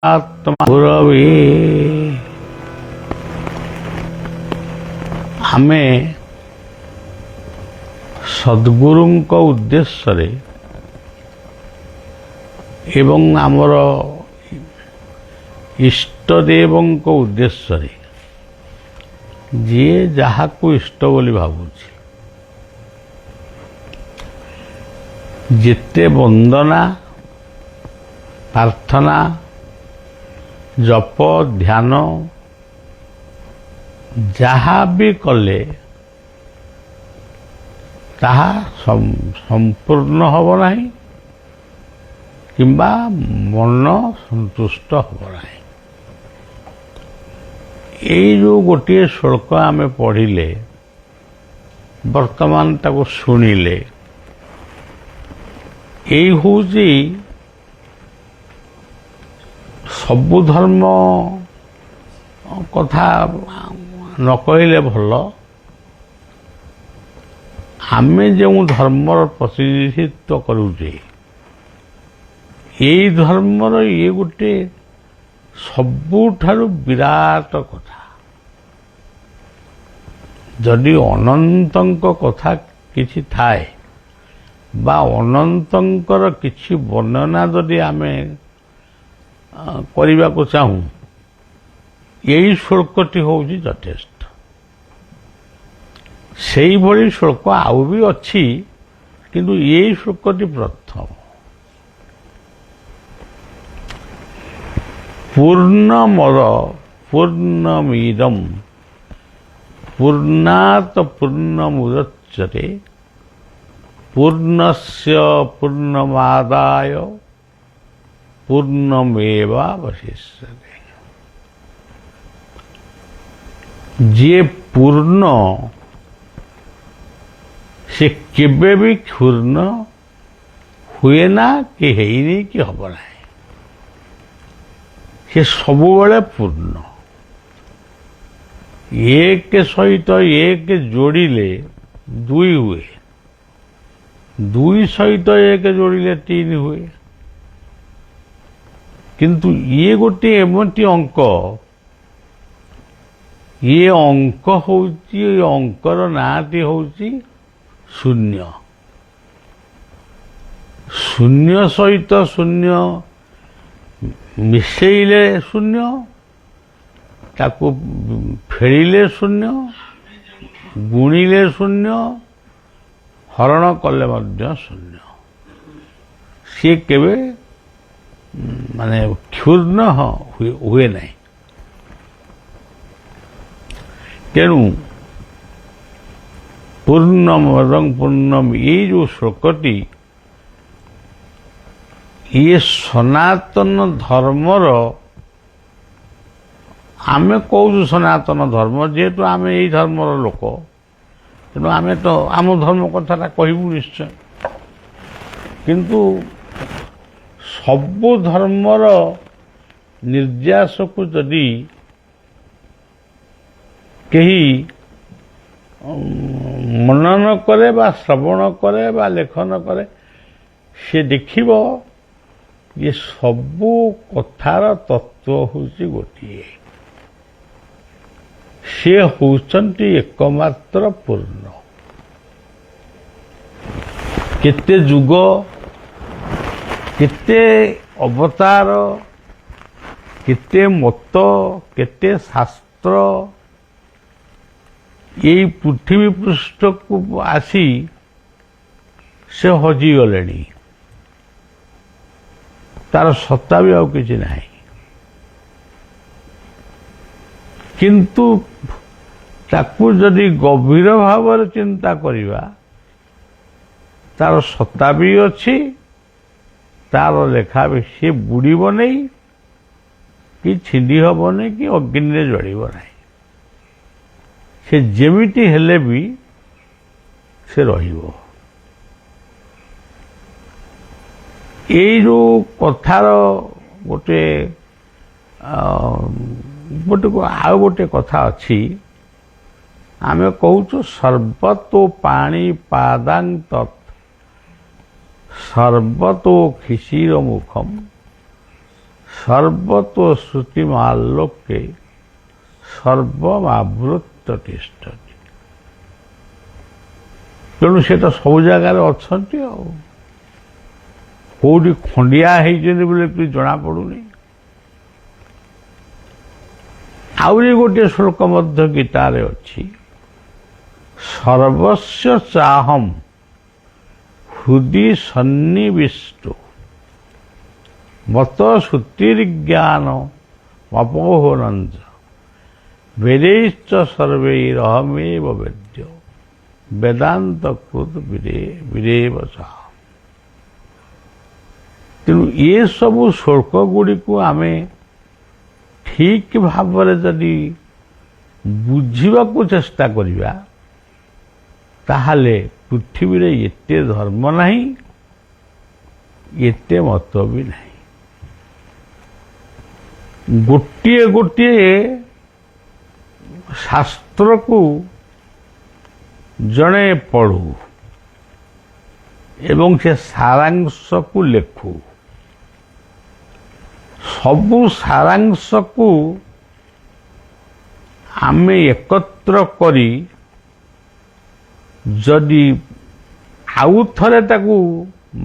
आत्मा गुरवे आमे सद्गुरुंक उद्देश्य एवं आमर इष्टदेवंक उद्देश्य जी जहा को इष्ट बोली भावुछि जिते वंदना प्रार्थना जप ध्यान जहा भी कले ताहा संपूर्ण हब नहीं किंबा मन संतुष्ट हब नहीं। ये जो गोटे श्लोक आमे पढ़िले वर्तमान ताको शुणिले यही हूँ सबु धर्म कथा न कहले भल आमे जो धर्मर प्रतिनिधित्व करुचे यही धर्मर ये गोटे सबुठारु विराट कथा। जदि अनंतंक कथा किछि थाए बा अनंतंकर किछि वर्णना जदि आमे करने को चाहूँ यही श्लोकटी हूँ यथेष्ट। से ही भली श्लोक आउ भी अच्छी किंतु यही श्लोकटी प्रथम। पूर्णमद पूर्णमिदं पूर्णात् पूर्णमुदच्यते पूर्णस्य पूर्णमादाय पूर्णमेवावशिष्यते। जे पूर्ण से केबे भी क्षुर्ण हुए ना कि हेनी कि हब ना से सबुबले पूर्ण। एक सहित एक जोड़िले दुई हुए दुई सहित एक जोड़िले तीन हुए किंतु ये गोटे एमती अंक ये अंक होउची अंकर नाटी होउची शून्य। शून्य सहित शून्य मिसेइले शून्य ताको फेरिले शून्य गुणिले शून्य हरण कले मध्य शून्य। सी केबे माने क्षुर्ण हुए नहीं। तेणु पूर्णमदं पूर्णम ये जो श्लोकटी ये सनातन धर्मर आमे कहूँ सनातन धर्म जेहेतु आमे यही धर्मर लोक तेणु आमे तो आम धर्म कथा कहबू निश्चय किंतु सबु धर्मर निर्यास को जदि कही मनन करे बा श्रवण करे बा लेखन करे से देखिबो ये सबु कथार तत्व होची गोटिए से होचंती एकमात्र पूर्ण। केते जुग केते अवतार केते मत केते शास्त्र यही पृथ्वी पृष्ठ को आसी से हजी गले तार सत्ता भी आउ किछि नाही किंतु ताकू जदि गभीर भाव चिंता करिवा तार सत्ता भी अच्छी तार लेखा भी सी बुड़ब नहीं कि छिंदी हब नहीं कि अग्नि जड़ब नहीं से जेमिति हेले भी से रहिबो। ये जो कथार गोटे आउ गोटे कथा अच्छी आमे कहूँ सर्वतो पाणी पादां तत् सर्वतो खिशीर मुखम ସର୍ବତୋ ଶ୍ରୁତିମାଲୋକେ ସର୍ବମାବୃତ୍ତ ତିଷ୍ଠତି। ତେଣୁ ସେ ତ ସବୁ ଜାଗାରେ ଅଛନ୍ତି ଆଉ, କୋଉଠି ଖଣ୍ଡିଆ ହେଇଛନ୍ତି ବୋଲି କିଛି ଜଣାପଡ଼ୁନି। ଆହୁରି ଗୋଟିଏ ଶ୍ଲୋକ ମଧ୍ୟ ଗୀତାରେ ଅଛି, ସର୍ବସ୍ୟ ଚାହମ୍ ହୃଦି ସନ୍ନିବିଷ୍ଟୋ ମତ ଶ୍ରୁତିର୍ଜ୍ଞାନ ଅପୋହନଞ୍ଚ ବେदैଶ୍ଚ ସର୍ବୈରହମେବ ବେଦ୍ୟ ବେଦାନ୍ତ କୃତ ବିରେବ ସହ। ତେଣୁ ଏସବୁ ଶ୍ଲୋକ ଗୁଡ଼ିକୁ ଆମେ ଠିକ୍ ଭାବରେ ଯଦି ବୁଝିବାକୁ ଚେଷ୍ଟା କରିବା ତାହେଲେ ପୃଥିବୀରେ ଏତେ ଧର୍ମ ନାହିଁ, ଏତେ ମତ ବି ନାହିଁ। ଗୋଟିଏ ଗୋଟିଏ ଶାସ୍ତ୍ରକୁ ଜଣେ ପଢ଼ୁ ଏବଂ ସେ ସାରାଂଶକୁ ଲେଖୁ। ସବୁ ସାରାଂଶକୁ ଆମେ ଏକତ୍ର କରି ଯଦି ଆଉ ଥରେ ତାକୁ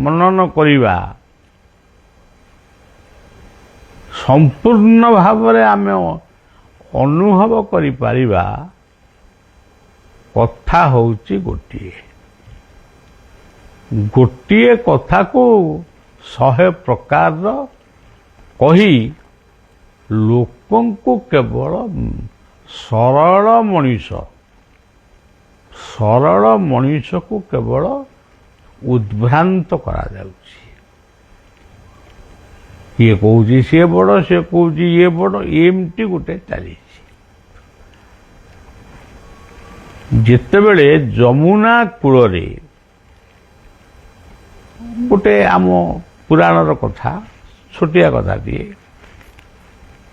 ମନନ କରିବା, ସମ୍ପୂର୍ଣ୍ଣ ଭାବରେ ଆମେ ଅନୁଭବ କରିପାରିବା କଥା ହେଉଛି ଗୋଟିଏ। ଗୋଟିଏ କଥାକୁ 100 ପ୍ରକାରର କହି ଲୋକଙ୍କୁ କେବଳ ସରଳ ମଣିଷକୁ କେବଳ ଉଦ୍ଭ୍ରାନ୍ତ କରାଯାଉଛି। କିଏ କହୁଛି ସିଏ ବଡ଼, ସିଏ କହୁଛି ଇଏ ବଡ଼, ଏମିତି ଗୋଟେ ଚାଲିଛି। ଯେତେବେଳେ ଯମୁନା କୂଳରେ, ଗୋଟେ ଆମ ପୁରାଣର କଥା, ଛୋଟିଆ କଥାଟିଏ,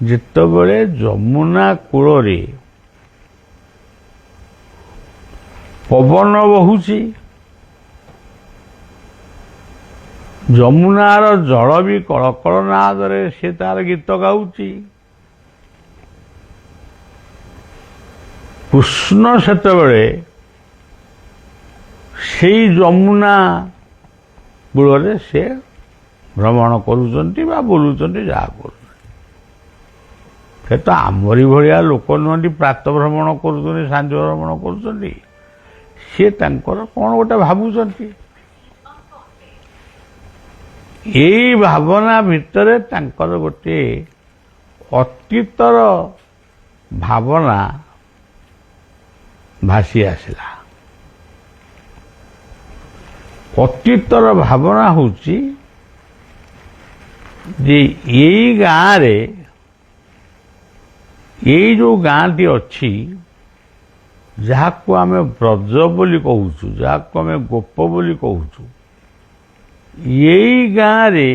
ଯେତେବେଳେ ଯମୁନା କୂଳରେ ପବନ ବହୁଛି, ଯମୁନାର ଜଳ ବି କଳକଳ ନାଦରେ ସେ ତାର ଗୀତ ଗାଉଛି। କୃଷ୍ଣ ସେତେବେଳେ ସେଇ ଯମୁନା କୂଳରେ ସେ ଭ୍ରମଣ କରୁଛନ୍ତି ବା ବୁଲୁଛନ୍ତି, ଯାହା କରୁଛନ୍ତି। ସେ ତ ଆମରି ଭଳିଆ ଲୋକ ନୁହନ୍ତି, ପ୍ରାତଃ ଭ୍ରମଣ କରୁଛନ୍ତି, ସାନ୍ଧ୍ୟ ଭ୍ରମଣ କରୁଛନ୍ତି। ସେ ତାଙ୍କର କ'ଣ ଗୋଟେ ଭାବୁଛନ୍ତି। ଏଇ ଭାବନା ଭିତରେ ତାଙ୍କର ଗୋଟିଏ ଅତୀତର ଭାବନା ଭାସି ଆସିଲା। ଅତୀତର ଭାବନା ହେଉଛି ଯେ ଏଇ ଗାଁରେ, ଏଇ ଯେଉଁ ଗାଁଟି ଅଛି, ଯାହାକୁ ଆମେ ବ୍ରଜ ବୋଲି କହୁଛୁ, ଯାହାକୁ ଆମେ ଗୋପ ବୋଲି କହୁଛୁ, ଏଇ ଗାଁରେ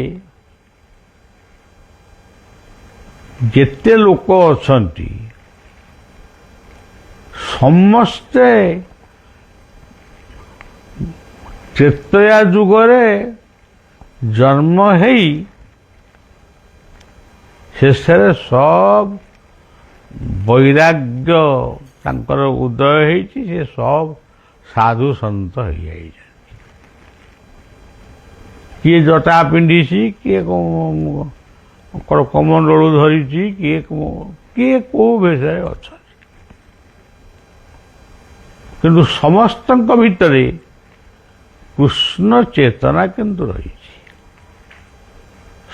ଯେତେ ଲୋକ ଅଛନ୍ତି ସମସ୍ତେ ତ୍ରେତୟା ଯୁଗରେ ଜନ୍ମ ହେଇ ଶେଷରେ ସବ ବୈରାଗ୍ୟ ତାଙ୍କର ଉଦୟ ହେଇଛି, ସେ ସବ ସାଧୁ ସନ୍ଥ ହେଇଯାଇଛି। କିଏ ଜଟା ପିନ୍ଧିଛି, କିଏ କମଣ୍ଡଳୁ ଧରିଛି, କିଏ କୋଉ ବେଶରେ ଅଛନ୍ତି, କିନ୍ତୁ ସମସ୍ତଙ୍କ ଭିତରେ କୃଷ୍ଣ ଚେତନା କିନ୍ତୁ ରହିଛି।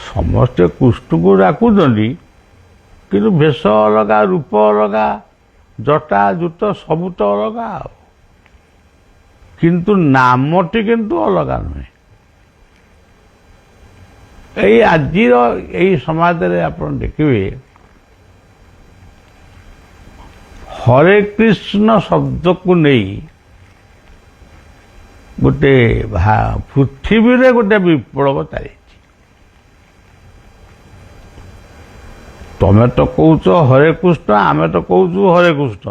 ସମସ୍ତେ କୃଷ୍ଣକୁ ଡାକୁଛନ୍ତି, କିନ୍ତୁ ଭେଷ ଅଲଗା, ରୂପ ଅଲଗା, ଜଟା ଜୁଟ ସବୁ ତ ଅଲଗା ଆଉ, କିନ୍ତୁ ନାମଟି କିନ୍ତୁ ଅଲଗା ନୁହେଁ। ଏଇ ଆଜିର ଏଇ ସମାଜରେ ଆପଣ ଦେଖିବେ, ହରେ କୃଷ୍ଣ ଶବ୍ଦକୁ ନେଇ ଗୋଟେ ପୃଥିବୀରେ ଗୋଟେ ବିପ୍ଳବ ଚାଲିଛି। ତମେ ତ କହୁଛ ହରେ କୃଷ୍ଣ, ଆମେ ତ କହୁଛୁ ହରେ କୃଷ୍ଣ,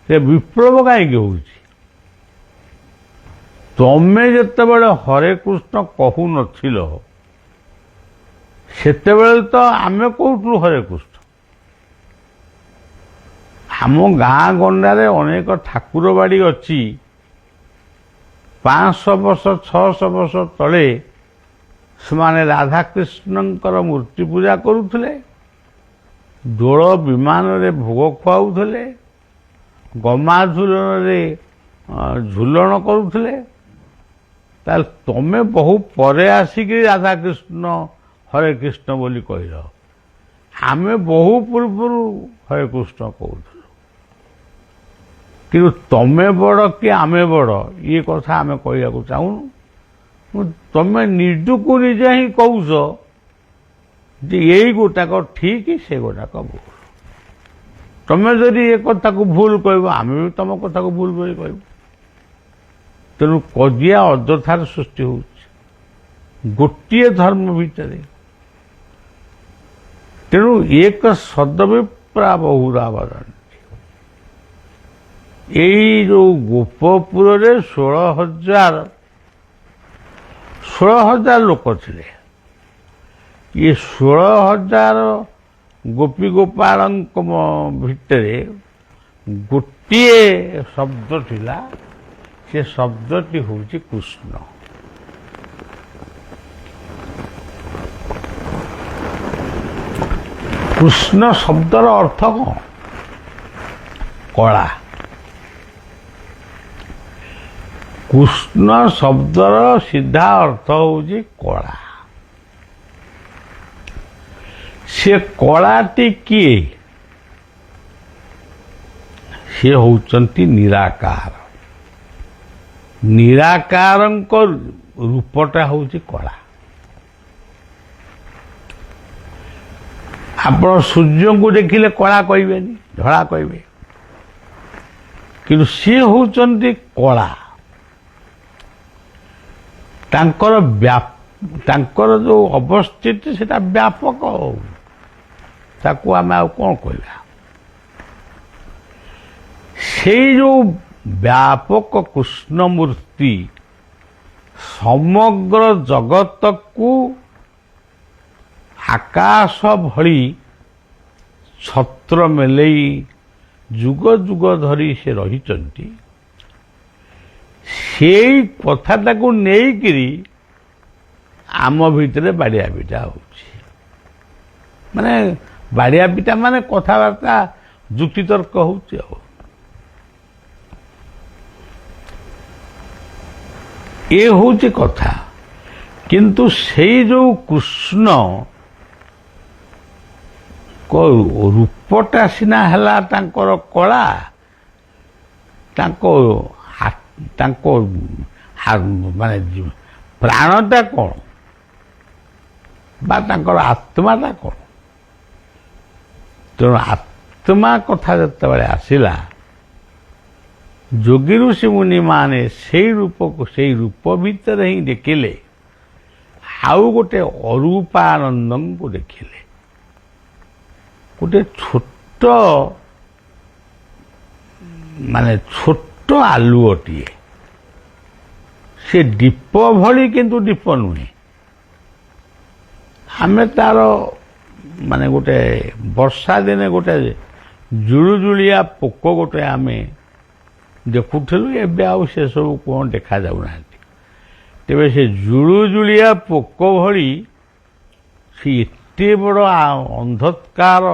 ସେ ବିପ୍ଳବ କାହିଁକି ହଉଛି? ତମେ ଯେତେବେଳେ ହରେ କୃଷ୍ଣ କହୁନଥିଲ, ସେତେବେଳେ ତ ଆମେ କହୁଥିଲୁ ହରେ କୃଷ୍ଣ। ଆମ ଗାଁ ଗଣ୍ଡାରେ ଅନେକ ଠାକୁର ବାଡ଼ି ଅଛି। 500 ବର୍ଷ 600 ବର୍ଷ ତଳେ ସେମାନେ ରାଧାକୃଷ୍ଣଙ୍କର ମୂର୍ତ୍ତି ପୂଜା କରୁଥିଲେ, ଦୋଳ ବିମାନରେ ଭୋଗ ଖୁଆଉଥିଲେ, ଗମାଝୁଲନରେ ଝୁଲଣ କରୁଥିଲେ। ତାହେଲେ ତମେ ବହୁ ପରେ ଆସିକି ରାଧାକୃଷ୍ଣ ହରେ କୃଷ୍ଣ ବୋଲି କହିଲ। ଆମେ ବହୁ ପୂର୍ବରୁ ହରେ କୃଷ୍ଣ କହୁଥିଲୁ। କିନ୍ତୁ ତମେ ବଡ଼ କି ଆମେ ବଡ଼ ଇଏ କଥା ଆମେ କହିବାକୁ ଚାହୁଁନୁ। ତମେ ନିଜକୁ ନିଜେ ହିଁ କହୁଛ ଯେ ଏଇ ଗୋଟାକ ଠିକ ସେ ଗୋଟାକ ଭୁଲ। ତମେ ଯଦି ଏ କଥାକୁ ଭୁଲ କହିବ ଆମେ ବି ତମ କଥାକୁ ଭୁଲ ବୋଲି କହିବୁ। ତେଣୁ କଜିଆ ଅଯଥାରେ ସୃଷ୍ଟି ହେଉଛି ଗୋଟିଏ ଧର୍ମ ଭିତରେ। ତେଣୁ ଏକ ସଦବିପ୍ରା ବହୁଧା ବଦନ୍ତି। ଏଇ ଯୋଉ ଗୋପପୁରରେ 16,000 ଲୋକ ଥିଲେ। ये 16,000 ଗୋପୀ ଗୋପାଳଙ୍କ ଭିତରେ ଗୋଟିଏ ଶବ୍ଦ ଥିଲା। ସେ ଶବ୍ଦଟି ହେଉଛି କୃଷ୍ଣ। କୃଷ୍ଣ ଶବ୍ଦର ଅର୍ଥ କ'ଣ? କଳା। କୃଷ୍ଣ ଶବ୍ଦର ସିଧା ଅର୍ଥ ହେଉଛି କଳା। ସେ କଳାଟି କିଏ? ସେ ହେଉଛନ୍ତି ନିରାକାର। ନିରାକାରଙ୍କ ରୂପଟା ହେଉଛି କଳା। ଆପଣ ସୂର୍ଯ୍ୟଙ୍କୁ ଦେଖିଲେ କଳା କହିବେନି, ଧଳା କହିବେ। କିନ୍ତୁ ସିଏ ହେଉଛନ୍ତି କଳା। ତାଙ୍କର ଯୋଉ ଅବସ୍ଥିତି ସେଟା ବ୍ୟାପକ। ତାକୁ ଆମେ ଆଉ କ'ଣ କହିବା? ସେଇ ଯୋଉ ବ୍ୟାପକ କୃଷ୍ଣ ମୂର୍ତ୍ତି ସମଗ୍ର ଜଗତକୁ ଆକାଶ ଭଳି ଛତ୍ର ମେଲେଇ ଯୁଗ ଯୁଗ ଧରି ସେ ରହିଛନ୍ତି। ସେଇ କଥାଟାକୁ ନେଇକିରି ଆମ ଭିତରେ ବାଡ଼ିଆ ପିଟା ହେଉଛି। ମାନେ ବାଡ଼ିଆ ପିଟା ମାନେ କଥାବାର୍ତ୍ତା ଯୁକ୍ତିତର୍କ ହେଉଛି। ଆଉ ଏ ହେଉଛି କଥା। କିନ୍ତୁ ସେଇ ଯୋଉ କୃଷ୍ଣ ରୂପଟା ସିନା ହେଲା ତାଙ୍କର କଳା, ତାଙ୍କ ମାନେ ପ୍ରାଣଟା କ'ଣ ବା ତାଙ୍କର ଆତ୍ମାଟା କ'ଣ? ତେଣୁ ଆତ୍ମା କଥା ଯେତେବେଳେ ଆସିଲା, ଯୋଗୀ ଋଷି ମୁନିମାନେ ସେଇ ରୂପକୁ ସେଇ ରୂପ ଭିତରେ ହିଁ ଦେଖିଲେ। ଆଉ ଗୋଟେ ଅରୂପାନନ୍ଦଙ୍କୁ ଦେଖିଲେ। ଗୋଟେ ଛୋଟ ଆଲୁଅଟିଏ। ସେ ଦୀପ ଭଳି କିନ୍ତୁ ଦୀପ ନୁହେଁ। ଆମେ ତାର ଗୋଟେ ବର୍ଷା ଦିନେ ଗୋଟେ ଜୁଳୁଜୁଳିଆ ପୋକ ଗୋଟେ ଆମେ ଦେଖୁଥିଲୁ। ଏବେ ଆଉ ସେସବୁ କ'ଣ ଦେଖାଯାଉନାହାନ୍ତି। ତେବେ ସେ ଜୁଳୁଜୁଳିଆ ପୋକ ଭଳି ସେ ଏତେ ବଡ଼ ଅନ୍ଧକାର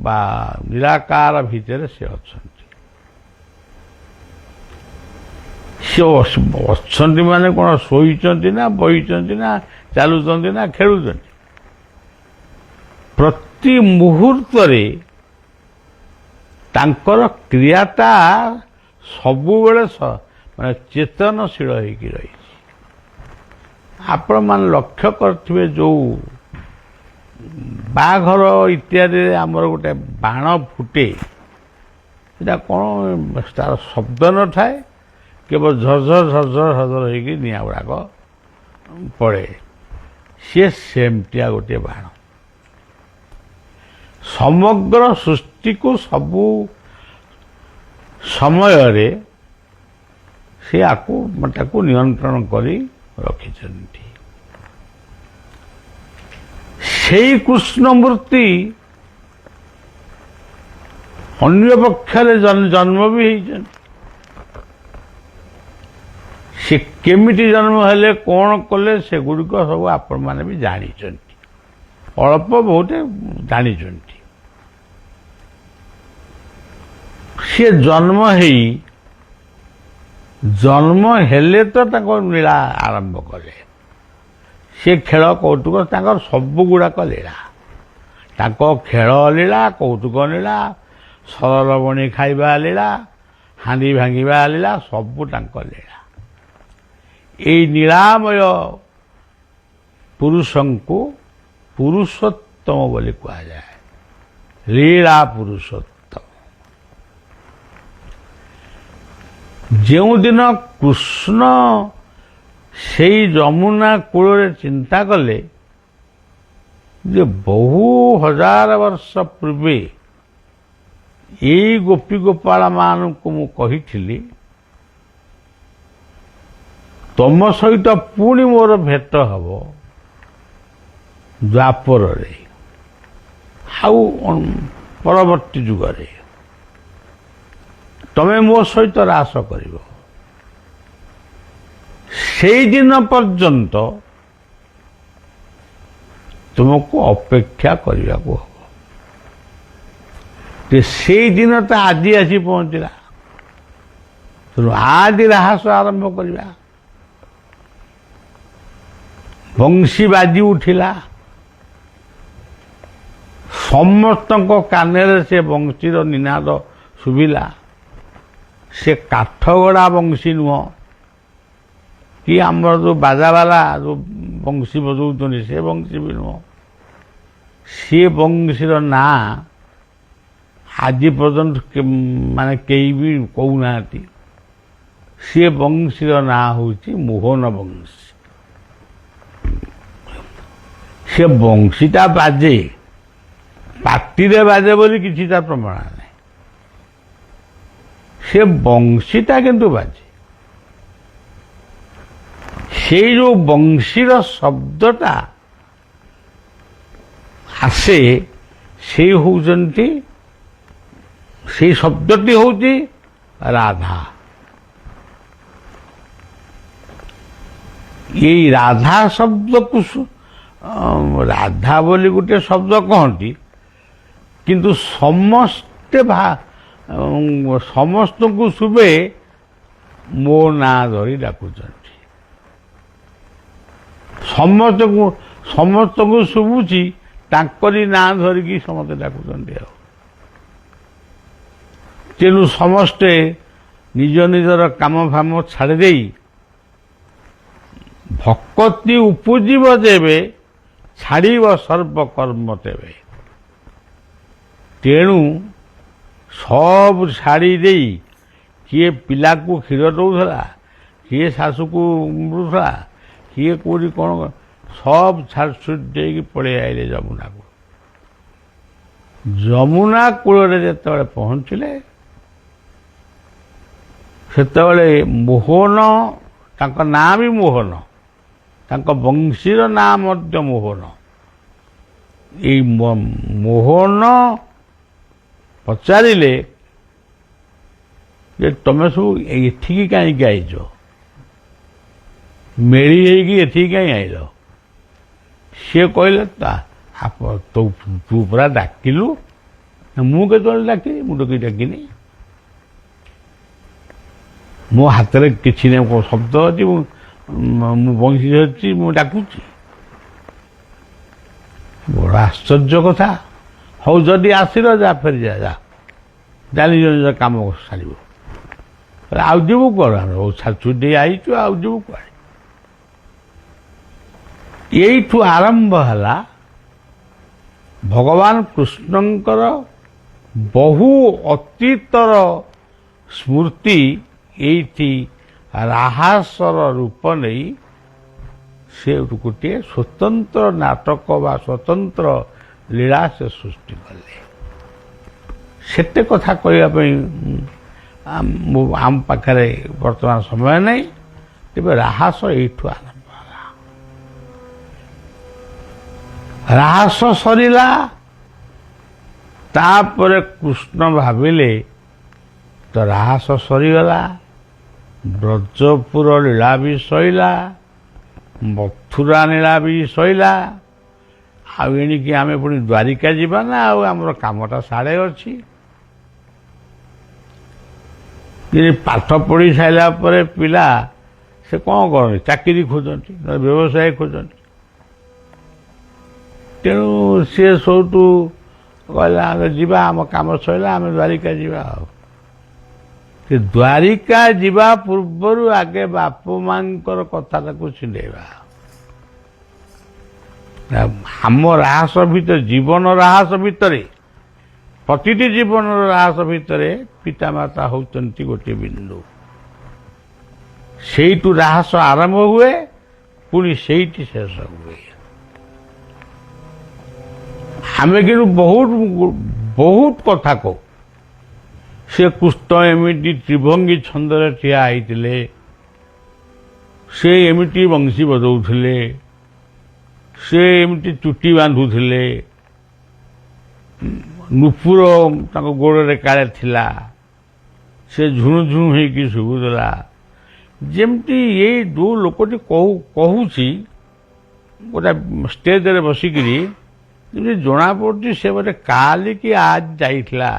ବା ନିରାକାର ଭିତରେ ସେ ଅଛନ୍ତି। ସେ ଅଛନ୍ତି ମାନେ କ'ଣ ଶୋଇଛନ୍ତି ନା ବହିଛନ୍ତି ନା ଚାଲୁଛନ୍ତି ନା ଖେଳୁଛନ୍ତି? ପ୍ରତି ମୁହୂର୍ତ୍ତରେ ତାଙ୍କର କ୍ରିୟାଟା ସବୁବେଳେ ଚେତନଶୀଳ ହେଇକି ରହିଛି। ଆପଣମାନେ ଲକ୍ଷ୍ୟ କରିଥିବେ ଯୋଉ ବାହାଘର ଇତ୍ୟାଦିରେ ଆମର ଗୋଟେ ବାଣ ଫୁଟେ, ସେଟା କ'ଣ ତାର ଶବ୍ଦ ନଥାଏ, କେବଳ ଝରଝର ଝରଝର ଝରଝର ହେଇକି ନିଆଁ ଗୁଡ଼ାକ ପଡ଼େ। ସିଏ ସେମିତିଆ ଗୋଟିଏ ବାଣ। ସମଗ୍ର ସୃଷ୍ଟିକୁ ସବୁ ସମୟରେ ସେ ତାକୁ ନିୟନ୍ତ୍ରଣ କରି ରଖିଛନ୍ତି। ସେଇ କୃଷ୍ଣ ମୂର୍ତ୍ତି ଅନ୍ୟ ପକ୍ଷରେ ଜନ୍ମ ବି ହେଇଛନ୍ତି। ସେ କେମିତି ଜନ୍ମ ହେଲେ, କ'ଣ କଲେ, ସେଗୁଡ଼ିକ ସବୁ ଆପଣମାନେ ବି ଜାଣିଛନ୍ତି, ଅଳ୍ପ ବହୁତ ଜାଣିଛନ୍ତି। ସେ ଜନ୍ମ ହେଲେ ତ ତାଙ୍କ ଲୀଳା ଆରମ୍ଭ କଲେ। ସେ ଖେଳ କୌତୁକ ତାଙ୍କର ସବୁଗୁଡ଼ାକ ଲୀଳା, ତାଙ୍କ ଖେଳ ଲୀଳା, କୌତୁକ ଲୀଳା, ସରଲବଣୀ ଖାଇବା ଲୀଳା, ହାଣ୍ଡି ଭାଙ୍ଗିବା ଲୀଳା, ସବୁ ତାଙ୍କ ଲୀଳା। ଏଇ ନୀଳାମୟ ପୁରୁଷଙ୍କୁ ପୁରୁଷୋତ୍ତମ ବୋଲି କୁହାଯାଏ, ଲୀଳା ପୁରୁଷୋତ୍ତମ। ଯେଉଁଦିନ କୃଷ୍ଣ ସେଇ ଯମୁନା କୂଳରେ ଚିନ୍ତା କଲେ ଯେ ବହୁ ହଜାର ବର୍ଷ ପୂର୍ବେ ଏଇ ଗୋପୀ ଗୋପାଳମାନଙ୍କୁ ମୁଁ କହିଥିଲି ତମ ସହିତ ପୁଣି ମୋର ଭେଟ ହେବ ଦ୍ୱାପରରେ ଆଉ ପରବର୍ତ୍ତୀ ଯୁଗରେ, ତମେ ମୋ ସହିତ ରାସ କରିବ। ସେଇଦିନ ପର୍ଯ୍ୟନ୍ତ ତୁମକୁ ଅପେକ୍ଷା କରିବାକୁ ହେବ। ସେଇଦିନ ତ ଆଜି ଆସି ପହଞ୍ଚିଲା, ତେଣୁ ଆଜି ରାହାସ ଆରମ୍ଭ କରିବା। ବଂଶୀ ବାଜି ଉଠିଲା, ସମସ୍ତଙ୍କ କାନରେ ସେ ବଂଶୀର ନିନାଦ ଶୁଭିଲା। ସେ କାଠଗଡ଼ା ବଂଶୀ ନୁହଁ କି ଆମର ଯେଉଁ ବାଜାବାଲା ଯେଉଁ ବଂଶୀ ବଜାଉଛନ୍ତି ସେ ବଂଶୀ ବି ନୁହଁ। ସେ ବଂଶୀର ନାଁ ଆଜି ପର୍ଯ୍ୟନ୍ତ ମାନେ କେହି ବି କହୁନାହାନ୍ତି। ସେ ବଂଶୀର ନାଁ ହେଉଛି ମୋହନ ବଂଶୀ। ସେ ବଂଶୀଟା ବାଜେ, ପାଟିରେ ବାଜେ ବୋଲି କିଛି ତା ପ୍ରମାଣ ନାହିଁ। ସେ ବଂଶୀଟା କିନ୍ତୁ ବାଜେ। ସେଇ ଯେଉଁ ବଂଶୀର ଶବ୍ଦଟା ଆସେ, ସେଇ ହେଉଛନ୍ତି, ସେଇ ଶବ୍ଦଟି ହେଉଛି ରାଧା। ଏଇ ରାଧା ଶବ୍ଦକୁ ରାଧା ବୋଲି ଗୋଟେ ଶବ୍ଦ କହନ୍ତି, କିନ୍ତୁ ସମସ୍ତଙ୍କୁ ଶୁଭେ ମୋ ନାଁ ଧରି ଡାକୁଛନ୍ତି। ସମସ୍ତଙ୍କୁ ଶୁଭୁଛି ତାଙ୍କରି ନାଁ ଧରିକି ସମସ୍ତେ ଡାକୁଛନ୍ତି। ଆଉ ତେଣୁ ସମସ୍ତେ ନିଜ ନିଜର କାମ ଫାମ ଛାଡ଼ି ଦେଇ ଭକ୍ତି ଉପୁଜିବ ଯେବେ, ଛାଡ଼ିବ ସର୍ବକର୍ମ ତେବେ। ତେଣୁ ସବୁ ଛାଡ଼ି ଦେଇ, କିଏ ପିଲାକୁ କ୍ଷୀର ଦେଉଥିଲା, କିଏ ଶାଶୁକୁ ମୃଥିଲା, କିଏ କେଉଁଠି କ'ଣ, ସବୁ ଛାଡ଼ିଛୁଡ଼ି ଦେଇକି ପଳେଇ ଆଇଲେ ଯମୁନାକୁ। ଯମୁନା କୂଳରେ ଯେତେବେଳେ ପହଞ୍ଚିଲେ, ସେତେବେଳେ ମୋହନ, ତାଙ୍କ ନାଁ ବି ମୋହନ, ତାଙ୍କ ବଂଶୀର ନାଁ ମଧ୍ୟ ମୋହନ। ଏଇ ମୋହନ ପଚାରିଲେ ଯେ ତମେ ସବୁ ଏଠିକି କାହିଁକି ଆଇଛ, ମେଳି ହେଇକି ଏଠିକି କାହିଁ ଆଇଲ? ସିଏ କହିଲେ ତୁ ପୁରା ଡାକିଲୁ। ମୁଁ କେତେବେଳେ ଡାକିଲି? ମୁଁ ତ କିଛି ଡାକିନି। ମୋ ହାତରେ କିଛି ନାହିଁ, ଶବ୍ଦ ଅଛି, ମୁଁ ବଂଶୀ ଧରିଛି, ମୁଁ ଡାକୁଛି। ବଡ଼ ଆଶ୍ଚର୍ଯ୍ୟ କଥା। ହଉ ଯଦି ଆସିଲ, ଯା ଫେରିଯା, ଯା ନିଜ ନିଜ କାମ ସାରିବ। ଆଉ ଯିବୁ କୁଆଡ଼େ? ଆମେ ଛୁଟି ଆଇଛୁ, ଆଉ ଯିବୁ କୁଆଡ଼େ? ଏଇଠୁ ଆରମ୍ଭ ହେଲା ଭଗବାନ କୃଷ୍ଣଙ୍କର ବହୁ ଅତୀତର ସ୍ମୃତି। ଏଇଠି ରାହାସର ରୂପ ନେଇ ସେ ଗୋଟିଏ ସ୍ୱତନ୍ତ୍ର ନାଟକ ବା ସ୍ୱତନ୍ତ୍ର ଲୀଳା ସେ ସୃଷ୍ଟି କଲେ। ସେତେ କଥା କହିବା ପାଇଁ ଆମ ପାଖରେ ବର୍ତ୍ତମାନ ସମୟ ନାହିଁ। ତେବେ ରାହାସ ଏଇଠୁ ଆରମ୍ଭ ହେଲା। ରାହାସ ସରିଲା। ତାପରେ କୃଷ୍ଣ ଭାବିଲେ ତ ରାହାସ ସରିଗଲା, ବ୍ରଜପୁର ଲୀଳା ବି ସଇଲା, ମଥୁରା ଲୀଳା ବି ସଇଲା, ଆଉ ଏଣିକି ଆମେ ପୁଣି ଦ୍ୱାରିକା ଯିବା ନା, ଆଉ ଆମର କାମଟା ସାଡ଼େ ଅଛି। ପାଠ ପଢ଼ି ସାରିଲା ପରେ ପିଲା ସେ କ'ଣ କରନ୍ତି? ଚାକିରି ଖୋଜନ୍ତି, ବ୍ୟବସାୟ ଖୋଜନ୍ତି। ତେଣୁ ସିଏ ସବୁଠୁ କହିଲା ଆମେ ଯିବା, ଆମ କାମ ସରିଲା, ଆମେ ଦ୍ୱାରିକା ଯିବା। ଆଉ ସେ ଦ୍ୱାରିକା ଯିବା ପୂର୍ବରୁ ଆଗେ ବାପ ମାଙ୍କର କଥାଟାକୁ ଛିଣ୍ଡେଇବା। ଆମ ରାହାସ ଭିତରେ, ଜୀବନ ରାହାସ ଭିତରେ, ପ୍ରତିଟି ଜୀବନର ରାହାସ ଭିତରେ ପିତାମାତା ହେଉଛନ୍ତି ଗୋଟିଏ ବିନ୍ଦୁ। ସେଇଠୁ ରାହାସ ଆରମ୍ଭ ହୁଏ, ପୁଣି ସେଇଠି ଶେଷ ହୁଏ। ଆମେ କିନ୍ତୁ ବହୁତ କଥା କହୁ। ସେ କୃଷ୍ଣ ଏମିତି ତ୍ରିଭଙ୍ଗୀ ଛନ୍ଦରେ ଠିଆ ହେଇଥିଲେ, ସେ ଏମିତି ବଂଶୀ ବଜାଉଥିଲେ, ସେ ଏମିତି ଚୁଟି ବାନ୍ଧୁଥିଲେ, ନୂପୁର ତାଙ୍କ ଗୋଡ଼ରେ କାଳେ ଥିଲା, ସେ ଝୁଣୁ ଝୁଣୁ ହେଇକି ଶୁଭୁଥିଲା। ଯେମିତି ଏଇ ଯେଉଁ ଲୋକଟି କହୁଛି ଗୋଟେ ଷ୍ଟେଜରେ ବସିକିରି, ଯେମିତି ଜଣାପଡ଼ୁଛି ସେ ଗୋଟେ କାଲି କି ଆଜ ଯାଇଥିଲା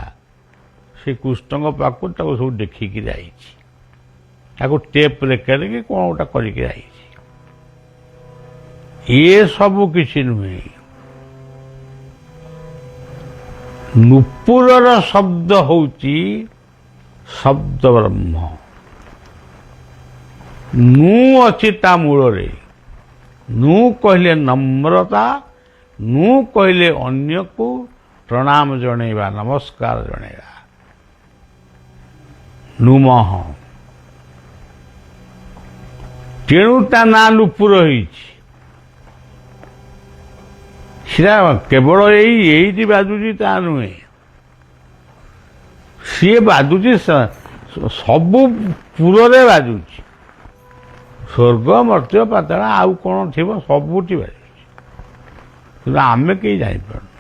ସେ କୃଷ୍ଣଙ୍କ ପାଖକୁ, ତାକୁ ସବୁ ଦେଖିକି ଯାଇଛି, ତାକୁ ଟେପ୍ ରେକର୍ଡ କି କ'ଣ ଗୋଟେ କରିକି ଯାଇଛି। ଇଏ ସବୁ କିଛି ନୁହେଁ। ନୂପୁରର ଶବ୍ଦ ହେଉଛି ଶବ୍ଦ ବ୍ରହ୍ମ। ନୁ ଅଛି ତା ମୂଳରେ। ନୁ କହିଲେ ନମ୍ରତା, ନୁ କହିଲେ ଅନ୍ୟକୁ ପ୍ରଣାମ ଜଣେଇବା, ନମସ୍କାର ଜଣେଇବା। ନୁମଃ। ତେଣୁ ତା ନାଁ ନୂପୁର ହେଇଛି। ସେଟା କେବଳ ଏଇଠି ବାଜୁଛି ତା ନୁହେଁ, ସିଏ ବାଜୁଛି ସବୁ ପୁରରେ ବାଜୁଛି। ସ୍ୱର୍ଗ, ମର୍ତ୍ତ୍ୟ, ପାତାଳ, ଆଉ କ'ଣ ଥିବ, ସବୁଠି ବାଜୁଛି, କିନ୍ତୁ ଆମେ କେହି ଜାଣିପାରୁନୁ।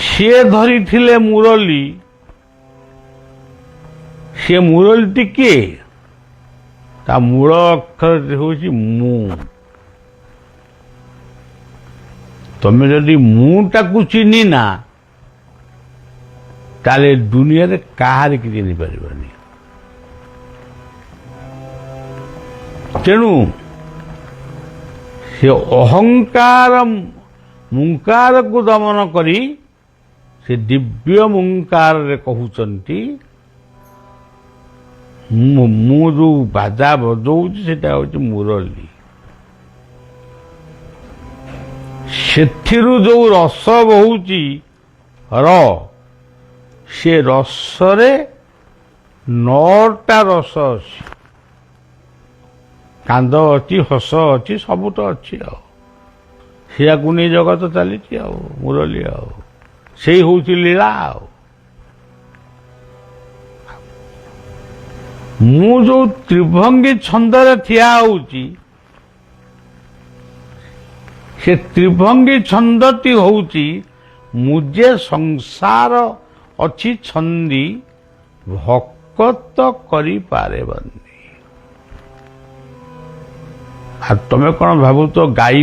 ସିଏ ଧରିଥିଲେ ମୁରଲୀ। ସେ ମୁରଲୀଟି କିଏ? ତା ମୂଳ ଅକ୍ଷର ହେଉଛି ମୁଁ। ତମେ ଯଦି ମୁଁଟାକୁ ଚିହ୍ନିନା, ତାହେଲେ ଦୁନିଆରେ କାହାରିକି ଚିହ୍ନିପାରିବନି। ତେଣୁ ସେ ଅହଙ୍କାର ମୁଙ୍କାରକୁ ଦମନ କରି ସେ ଦିବ୍ୟ ମୁଙ୍କାରରେ କହୁଛନ୍ତି, ମୁଁ ଯେଉଁ ବାଜା ବଜଉଛି ସେଟା ହେଉଛି ମୁରଲୀ। ସେଥିରୁ ଯେଉଁ ରସ ବହୁଛି ସେ ରସରେ 9ଟା ରସ ଅଛି। କାନ୍ଦ ଅଛି, ହସ ଅଛି, ସବୁ ତ ଅଛି। ଆଉ ସେଇଆକୁ ନେଇ ଜଗତ ଚାଲିଛି। ଆଉ ମୁରଲୀ ଆଉ ସେଇ ହେଉଛି ଲୀଳା। ଆଉ ମୁଁ ଯେଉଁ ତ୍ରିଭଙ୍ଗୀ ଛନ୍ଦରେ ଠିଆ ହେଉଛି, ସେ ତ୍ରିଭଙ୍ଗୀ ଛନ୍ଦଟି ହେଉଛି ମୁଁ ଯେ ସଂସାର ଅଛି ଛନ୍ଦି, ଭକତ କରିପାରେ ବନ୍ଦୀ। ଆଉ ତମେ କ'ଣ ଭାବୁଛ ଗାଈ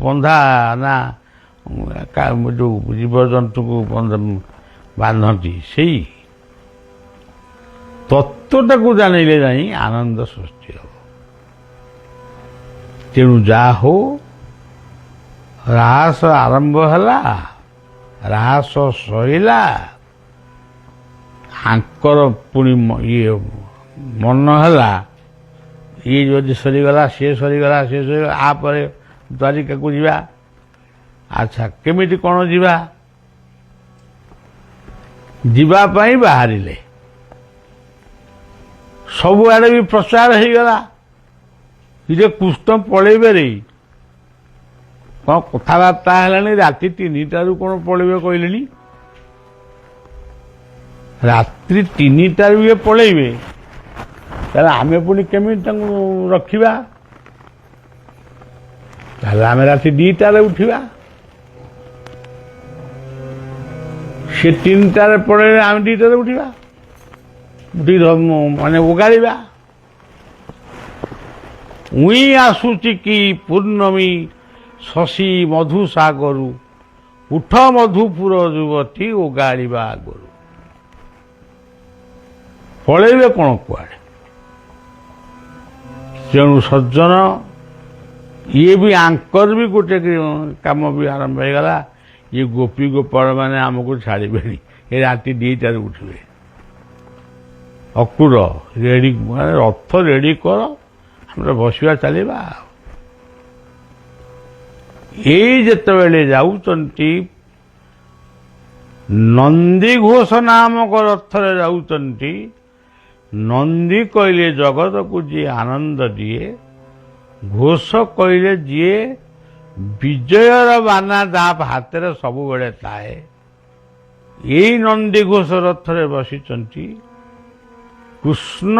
ବନ୍ଧା ନା ଯେଉଁ ଜୀବଜନ୍ତୁକୁ ବାନ୍ଧନ୍ତି? ସେଇ ତତ୍ତ୍ୱଟାକୁ ଜାଣିଲେ ଯାଇ ଆନନ୍ଦ ସୃଷ୍ଟି ହେବ। ତେଣୁ ଯାହା ହଉ, ରାହାସ ଆରମ୍ଭ ହେଲା, ରାହାସ ସରିଲା, ଆଙ୍କର ପୁଣି ମନ ହେଲା ଇଏ ଯଦି ସରିଗଲା, ସିଏ ସରିଗଲା, ସିଏ ସରିଗଲା, ଆପରେ ଦ୍ୱାରିକାକୁ ଯିବା। ଆଚ୍ଛା, କେମିତି କ'ଣ ଯିବା? ଯିବା ପାଇଁ ବାହାରିଲେ। ସବୁଆଡ଼େ ବି ପ୍ରଚାର ହେଇଗଲା ଯେ କୃଷ୍ଣ ପଳେଇବେ ରେ। କ'ଣ କଥାବାର୍ତ୍ତା ହେଲାଣି, ରାତି 3ଟାରୁ କ'ଣ ପଳେଇବେ କହିଲେଣି। ରାତ୍ରି 3ଟାରୁ ଇଏ ପଳେଇବେ, ତାହେଲେ ଆମେ ପୁଣି କେମିତି ତାଙ୍କୁ ରଖିବା? ତାହେଲେ ଆମେ ରାତି 2ଟାରେ ଉଠିବା, ସେ 3ଟାରେ ପଳେଇଲେ ଆମେ 2ଟାରେ ଉଠିବା, ମାନେ ଓଗାଳିବା। ଉଇଁ ଆସୁଛି କି ପୂର୍ଣ୍ଣମୀ ଶଶୀ ମଧୁସାଗରୁ, ଉଠ ମଧୁପୁର ଯୁବତୀ ଓଗାଳିବା ଆଗରୁ। ପଳେଇବେ କ'ଣ କୁଆଡ଼େ? ତେଣୁ ସଜ୍ଜନ, ଇଏ ବି ଆଙ୍କର ବି ଗୋଟେ କାମ ବି ଆରମ୍ଭ ହେଇଗଲା। ଇଏ ଗୋପୀ ଗୋପାଳ ମାନେ ଆମକୁ ଛାଡ଼ିବେନି, ଏ ରାତି 2ଟାରେ ଉଠିବେ। ଅକୁର ରେଡ଼ି, ମାନେ ରଥ ରେଡ଼ି କର, ଆମେ ବସିବା ଚାଲିବା। ଏଇ ଯେତେବେଳେ ଯାଉଛନ୍ତି ନନ୍ଦିଘୋଷ ନାମକ ରଥରେ ଯାଉଛନ୍ତି, ନନ୍ଦୀ କହିଲେ ଜଗତକୁ ଯିଏ ଆନନ୍ଦ ଦିଏ, ଘୋଷ କହିଲେ ଯିଏ ବିଜୟର ବାନା ଯାହା ହାତରେ ସବୁବେଳେ ଥାଏ। ଏଇ ନନ୍ଦିଘୋଷ ରଥରେ ବସିଛନ୍ତି କୃଷ୍ଣ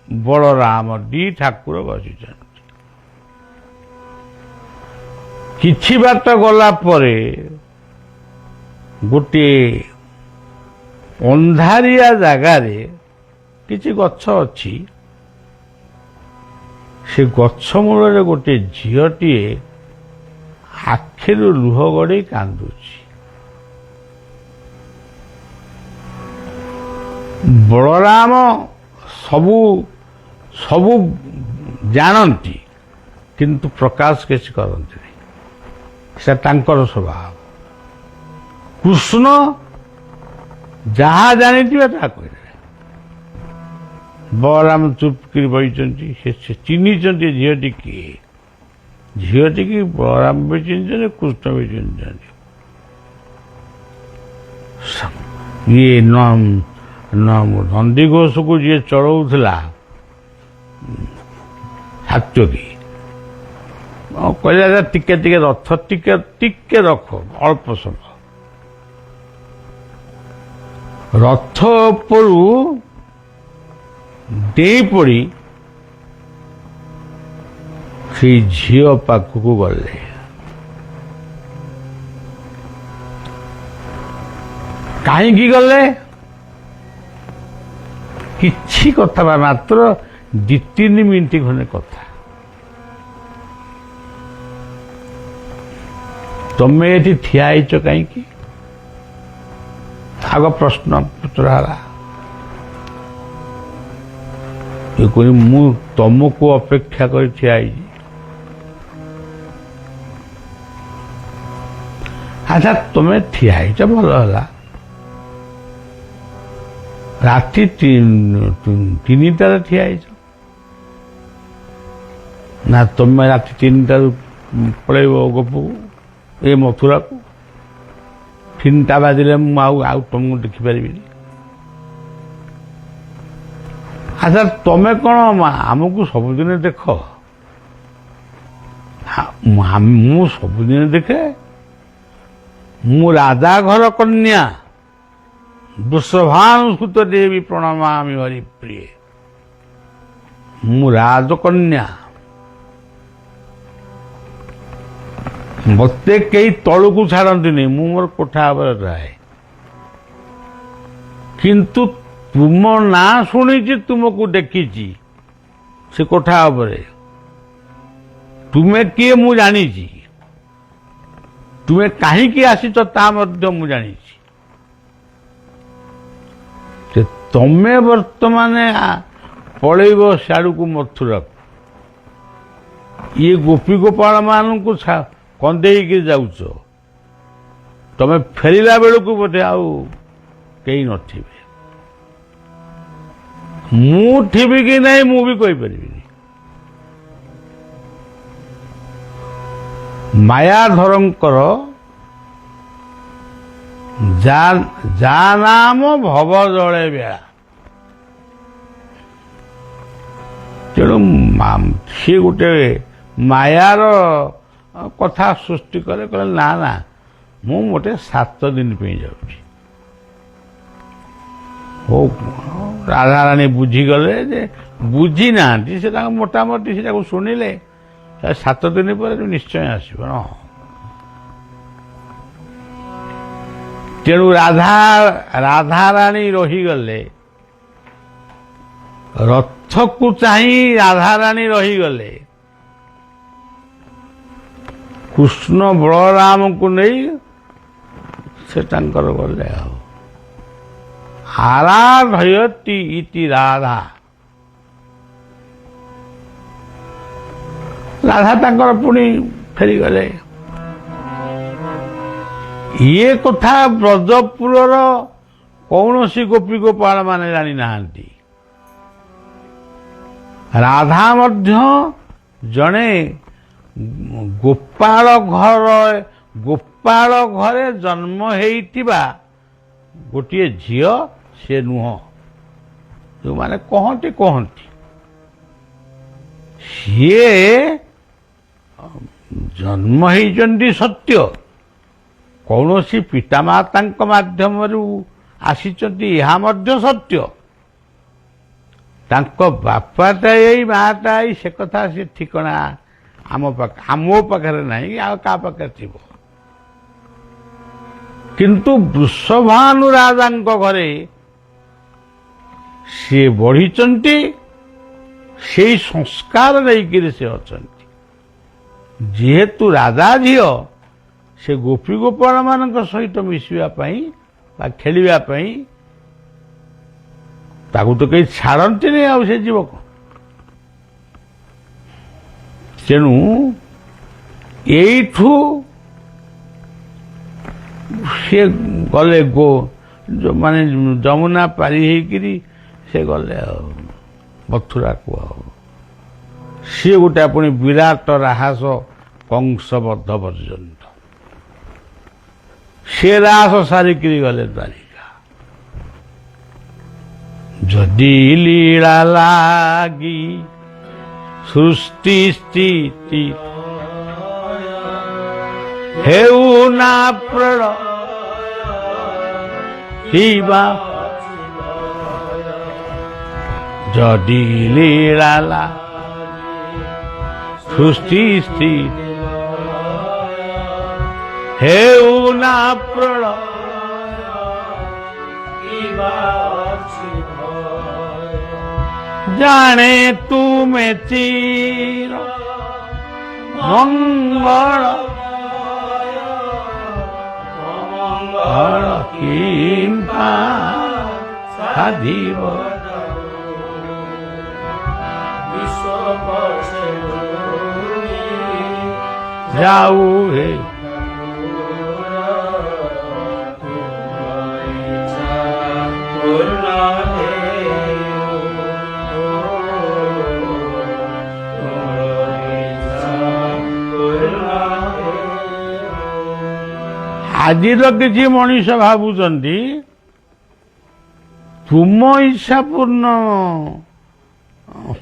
ବଳରାମ, 2 ଠାକୁର ବସିଛନ୍ତି। କିଛି ବାଟ ଗଲା ପରେ ଗୋଟିଏ ଅନ୍ଧାରିଆ ଜାଗାରେ କିଛି ଗଛ ଅଛି, ସେ ଗଛ ମୂଳରେ ଗୋଟିଏ ଝିଅଟିଏ ଆଖିରୁ ଲୁହ ଗଡ଼େଇ କାନ୍ଦୁଛି। ବଳରାମ ସବୁ ସବୁ ଜାଣନ୍ତି, କିନ୍ତୁ ପ୍ରକାଶ କିଛି କରନ୍ତିନି, ସେ ତାଙ୍କର ସ୍ୱଭାବ। କୃଷ୍ଣ ଯାହା ଜାଣିଥିବେ ତାହା କହିଲେ। ବଳରାମ ଚୁପ୍ କରି ବସିଛନ୍ତି। ସେ ଚିହ୍ନିଛନ୍ତି ଝିଅଟି କିଏ। ଝିଅଟି କି ବଳରାମ ବି ଚିହ୍ନିଛନ୍ତି, କୃଷ୍ଣ ବି ଚିହ୍ନିଛନ୍ତି। ଇଏ ନନ୍ଦିଘୋଷକୁ ଯିଏ ଚଳଉଥିଲା ସାତ୍ୟକୀ, କହିଲା ଟିକେ ଟିକେ ରଥ ଟିକେ ରଖ, ଅଳ୍ପ ସମୟ। ରଥ ଉପରୁ ଡେଇଁ ପଡ଼ି ସେଇ ଝିଅ ପାଖକୁ ଗଲେ। କାହିଁକି ଗଲେ? କିଛି କଥା, ମାତ୍ର 2-3 ମିନିଟ୍ ଖଣ୍ଡେ କଥା। ତମେ ଏଠି ଠିଆ ହେଇଛ କାହିଁକି? ଆଗ ପ୍ରଶ୍ନ ପଚରା ହେଲା। ମୁଁ ତମକୁ ଅପେକ୍ଷା କରି ଠିଆ ହେଇଛି। ଆଚ୍ଛା, ତମେ ଠିଆ ହେଇଛ ଭଲ ହେଲା, ରାତି 3ଟାରେ ଠିଆ ହେଇଛ ନା? ତମେ ରାତି 3ଟାରୁ ପଳେଇବ ଗୋପକୁ, ଏ ମଥୁରାକୁ? 3ଟା ବାଜିଲେ ମୁଁ ଆଉ ତମକୁ ଦେଖିପାରିବିନି। ଆଚ୍ଛା, ତମେ କ'ଣ ଆମକୁ ସବୁଦିନ ଦେଖ? ମୁଁ ସବୁଦିନ ଦେଖେ। ମୁଁ ରାଜା ଘର କନ୍ୟା, ବୃଷଭାନୁସୁତ ଦେବୀ ପ୍ରଣମାମି ହରିପ୍ରିୟ। ମୁଁ ରାଜକନ୍ୟା, ମତେ କେହି ତଳକୁ ଛାଡ଼ନ୍ତିନି, ମୁଁ ମୋର କୋଠା ଉପରେ ରହେ। କିନ୍ତୁ ତୁମ ନାଁ ଶୁଣିଛି, ତୁମକୁ ଦେଖିଛି ସେ କୋଠା ଉପରେ। ତୁମେ କିଏ ମୁଁ ଜାଣିଛି, ତୁମେ କାହିଁକି ଆସିଛ ତାହା ମଧ୍ୟ ମୁଁ ଜାଣିଛି। ତମେ ବର୍ତ୍ତମାନ ପଳେଇବ ସିଆଡ଼କୁ ମଥୁରାକୁ, ଇଏ ଗୋପୀ ଗୋପାଳ ମାନଙ୍କୁ କନ୍ଦେଇକି ଯାଉଛ। ତମେ ଫେରିଲା ବେଳକୁ ବୋଧେ ଆଉ କେହି ନଥିବେ। ମୁଁ ଥିବି କି ନାହିଁ ମୁଁ ବି କହିପାରିବିନି। ମାୟାଧରଙ୍କର ଯା ନାମ ଭବ ଜଳେ ବେଳା। ତେଣୁ ସିଏ ଗୋଟେ ମାୟାର କଥା ସୃଷ୍ଟି କଲେ, କହିଲେ ନା ନା, ମୁଁ ମୋଟେ 7 ଦିନ ପାଇଁ ଯାଉଛି। ହଉ, ରାଧାରାଣୀ ବୁଝିଗଲେ ଯେ ବୁଝି ନାହାନ୍ତି, ସେ ତାଙ୍କ ମୋଟାମୋଟି ସେ ତାକୁ ଶୁଣିଲେ। 7 ଦିନ ପରେ ନିଶ୍ଚୟ ଆସିବ। ତେଣୁ ରାଧାରାଣୀ ରହିଗଲେ, ରଥକୁ ଚାହିଁ ରାଧାରାଣୀ ରହିଗଲେ, କୃଷ୍ଣ ବଳରାମଙ୍କୁ ନେଇ ସେ ତାଙ୍କର ଗଲେ। ଆଉ ଆରାଧୟତି ଇତି ରାଧା, ରାଧା ତାଙ୍କର ପୁଣି ଫେରିଗଲେ। ଇଏ କଥା ବ୍ରଜପୁରର କୌଣସି ଗୋପୀ ଗୋପାଳ ମାନେ ଜାଣିନାହାନ୍ତି। ରାଧା ମଧ୍ୟ ଜଣେ ଗୋପାଳ ଘରେ ଜନ୍ମ ହେଇଥିବା ଗୋଟିଏ ଝିଅ ସେ ନୁହଁ। ଯେଉଁମାନେ କହନ୍ତି ସିଏ ଜନ୍ମ ହେଇଛନ୍ତି ସତ୍ୟ, କୌଣସି ପିତାମାତାଙ୍କ ମାଧ୍ୟମରୁ ଆସିଛନ୍ତି ଏହା ମଧ୍ୟ ସତ୍ୟ। ତାଙ୍କ ବାପାଟା ଏଇ ମାଆଟା ଏଇ ସେ କଥା ସେ ଠିକଣା ଆମ ପାଖରେ ନାହିଁ, ଆଉ କାହା ପାଖରେ ଥିବ। କିନ୍ତୁ ବୃଷଭାନୁ ରାଜାଙ୍କ ଘରେ ସିଏ ବଢ଼ିଛନ୍ତି, ସେଇ ସଂସ୍କାର ନେଇକିରି ସେ ଅଛନ୍ତି। ଯେହେତୁ ରାଜା ଝିଅ, ସେ ଗୋପୀ ଗୋପାଳ ମାନଙ୍କ ସହିତ ମିଶିବା ପାଇଁ ବା ଖେଳିବା ପାଇଁ ତାକୁ ତ କେହି ଛାଡ଼ନ୍ତିନି। ଆଉ ସେ ଯିବ କଣ? ତେଣୁ ଏଇଠୁ ସେ ଗଲେ ମାନେ ଯମୁନା ପାରି ହେଇକିରି ସେ ଗଲେ ଆଉ ମଥୁରାକୁ। ଆଉ ସିଏ ଗୋଟେ ପୁଣି ବିରାଟ ରାହାସ କଂସବଦ୍ଧ ପର୍ଯ୍ୟନ୍ତ ସେ ରାହାସ ସାରିକିରି ଗଲେ ଦ୍ୱାରିକା। ଯଦି ଲୀଳା ଲାଗି ସୃଷ୍ଟି ସ୍ଥିତି ହେଉ ନା ପ୍ରଳୟ ଶିବା, ଯଦି ଲୀଳା ସୃଷ୍ଟି ସ୍ଥିତି ହେଉ ନା ପ୍ରଳୟ, ଜାଣେ ତୁମେ ଚିର ମଙ୍ଗଳ କିମ୍ପା ସାଧିବ ଯାଉ ହେ ଆଜିର କିଛି ମଣିଷ ଭାବୁଛନ୍ତି ତୁମ ଇଚ୍ଛା ପୂର୍ଣ୍ଣ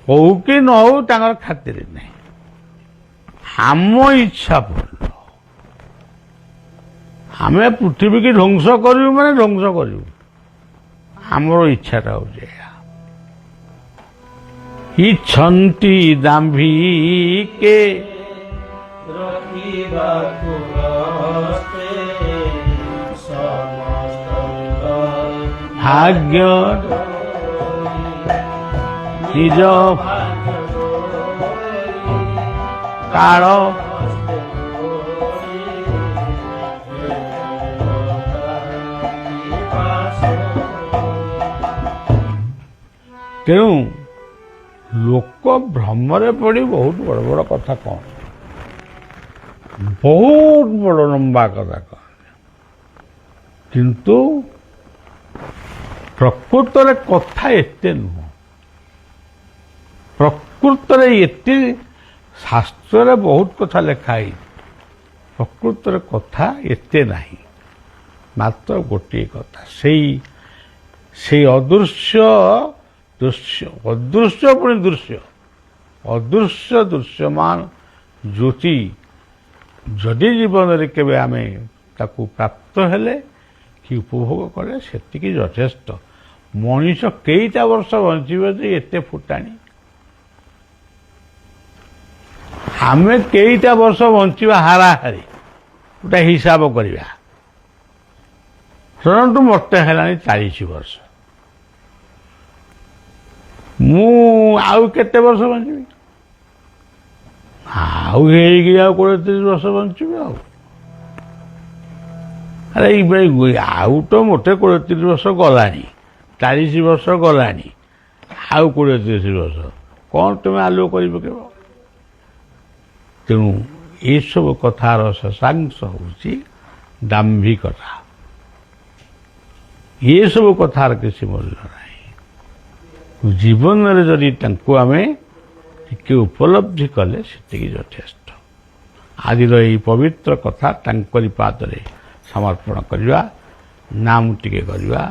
ହଉ କି ନ ହଉ ତାଙ୍କର ଖାତିର ନାହିଁ। ଆମ ଇଚ୍ଛା ପୂର୍ଣ୍ଣ, ଆମେ ପୃଥିବୀକି ଧ୍ୱଂସ କରିବୁ ମାନେ ଧ୍ୱଂସ କରିବୁ। ଆମର ଇଚ୍ଛାଟା ହଉଛି ଏହା। ଇଚ୍ଛନ୍ତି ଦାମ୍ଭିକେ ଭାଗ୍ୟ ନିଜ କାଳ ତେଣୁ ଲୋକ ଭ୍ରମରେ ପଡ଼ି ବହୁତ ବଡ଼ ବଡ଼ କଥା କହନ୍ତି, ବହୁତ ବଡ଼ ଲମ୍ବା କଥା କହନ୍ତି, କିନ୍ତୁ ପ୍ରକୃତରେ କଥା ଏତେ ନୁହଁ। ପ୍ରକୃତରେ ଏତେ ଶାସ୍ତ୍ରରେ ବହୁତ କଥା ଲେଖା ହେଇଛି, ପ୍ରକୃତରେ କଥା ଏତେ ନାହିଁ। ମାତ୍ର ଗୋଟିଏ କଥା, ସେଇ ଅଦୃଶ୍ୟ ଦୃଶ୍ୟ, ଅଦୃଶ୍ୟ ପୁଣି ଦୃଶ୍ୟ, ଅଦୃଶ୍ୟ ଦୃଶ୍ୟମାନ ଜ୍ୟୋତି ଯଦି ଜୀବନରେ କେବେ ଆମେ ତାକୁ ପ୍ରାପ୍ତ ହେଲେ କି ଉପଭୋଗ କଲେ ସେତିକି ଯଥେଷ୍ଟ। ମଣିଷ କେଇଟା ବର୍ଷ ବଞ୍ଚିବ ଯେ ଏତେ ଫୁଟାଣି? ଆମେ କେଇଟା ବର୍ଷ ବଞ୍ଚିବା ହାରାହାରି ଗୋଟେ ହିସାବ କରିବା। ଧରନ୍ତୁ ମୋତେ ହେଲାଣି 40 ବର୍ଷ, ମୁଁ ଆଉ କେତେ ବର୍ଷ ବଞ୍ଚିବି? ଆଉ ହେଇକି ଆଉ 20-30 ବର୍ଷ ବଞ୍ଚିବି। ଆଉ ଆରେ ଆଉ ତ ମୋଟେ 20-30 ବର୍ଷ ଗଲାଣି, 40 ବର୍ଷ ଗଲାଣି, ଆଉ 20-30 ବର୍ଷ କ'ଣ ତୁମେ ଆଲୁଅ କରି ପକେଇବ? ତେଣୁ ଏସବୁ କଥାର ଶେଷାଂଶ ହେଉଛି ଦାମ୍ଭିକତା। ଏସବୁ କଥାର କିଛି ମୂଲ୍ୟ ନାହିଁ। ଜୀବନରେ ଯଦି ତାଙ୍କୁ ଆମେ ଟିକେ ଉପଲବ୍ଧି କଲେ ସେତିକି ଯଥେଷ୍ଟ। ଆଜିର ଏହି ପବିତ୍ର କଥା ତାଙ୍କରି ପାଦରେ ସମର୍ପଣ କରିବା, ନାମ ଟିକେ କରିବା।